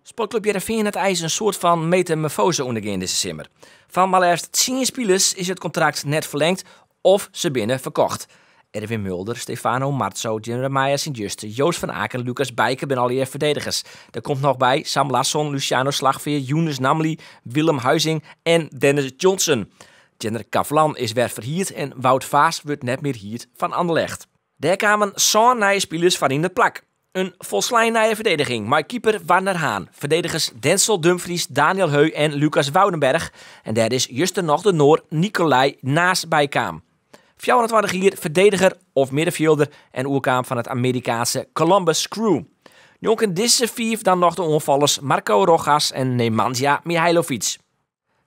Sportclub Heerenveen het ijs een soort van metamorfose ondergaan deze zomer. Van maar eerst 10 spelers is het contract net verlengd of ze binnen verkocht. Erwin Mulder, Stefano Marzo, Jeremiah Sint-Juste, Joost van Aken, Lucas Bijker ben alweer verdedigers. Er komt nog bij Sam Larsson, Luciano Slagveer, Younes Namli, Willem Huizing en Dennis Johnson. Jenner Kavlan is weer verhierd en Wout Vaas wordt net meer hierd van Anderlecht. Daar kwamen zo'n nieuwe spelers van in de plak. Een volslijn nieuwe verdediging, maar keeper Warner Haan. Verdedigers Denzel Dumfries, Daniel Heu en Lucas Woudenberg. En daar is juster nog de Noor Nicolai naast bijkaam. 24 hier verdediger of middenvelder en oerkaam van het Amerikaanse Columbus Crew. Jonken deze 5 dan nog de onvallers Marco Rojas en Nemanja Mihailovic.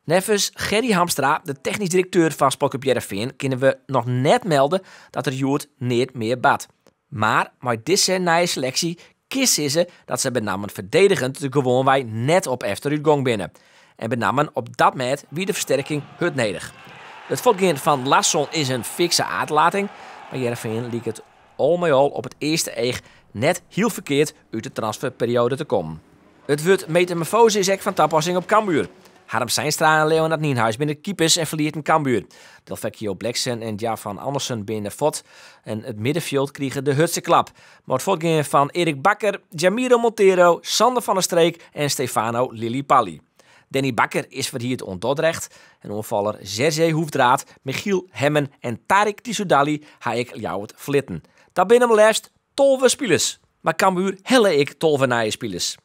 Nevens Gerry Hamstra, de technisch directeur van Sportclub Heerenveen, kunnen we nog net melden dat er Joert niet meer bad. Maar met deze nieuwe selectie kiezen ze dat ze benamen verdedigend de gewoon wij net op efteruitgang binnen. En benamen op dat moment wie de versterking het nodig. Het voortgaan van Larsson is een fikse aardlating, maar Heerenveen liep het al met al op het eerste oog net heel verkeerd uit de transferperiode te komen. Het wordt metamorfose is echt van toepassing op Cambuur. Harm Seinstra en Leonard Nienhuis binnen keepers en verliert een Cambuur. Delvecchio Blackson en Javan Andersen binnen Fot. En het middenveld kregen de hutse klap. Maar het voortgaan van Erik Bakker, Jamiro Montero, Sander van der Streek en Stefano Lillipalli. Danny Bakker is verhierd on Dordrecht. En onvaller Sergej Hoefdraad, Michiel Hemmen en Tarik Tissoudali ga ik jou het flitten. Dat binnen mijn lijst 12 spelers. Maar Cambuur helle ik 12 nieuwe spelers.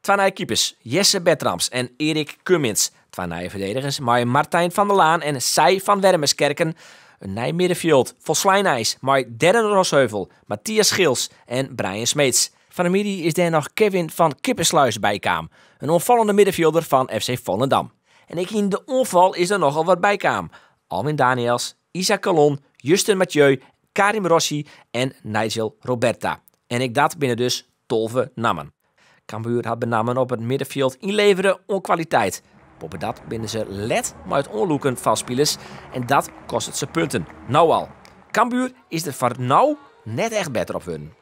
2 nieuwe keepers, Jesse Bertrams en Erik Cummins. 2 nieuwe verdedigers, maar Martijn van der Laan en Sai van Wermerskerken. Een nieuw middenveld, Volslijnijs, maar Darren Rosheuvel, Matthias Schils en Brian Smeets. Van de midden is er nog Kevin van Kippersluis bijkaam. Een onvallende middenvelder van FC Volendam. En ik in de onval is er nogal wat bijkaam. Alwin Daniels, Isaac Calon, Justin Mathieu, Karim Rossi en Nigel Roberta. En ik dat binnen dus 12 namen. Cambuur had benamen op het middenveld inleveren on kwaliteit. Boven dat binnen ze let maar het onloeken van spelers en dat kost het ze punten. Nou al. Cambuur is er voor nou net echt beter op hun.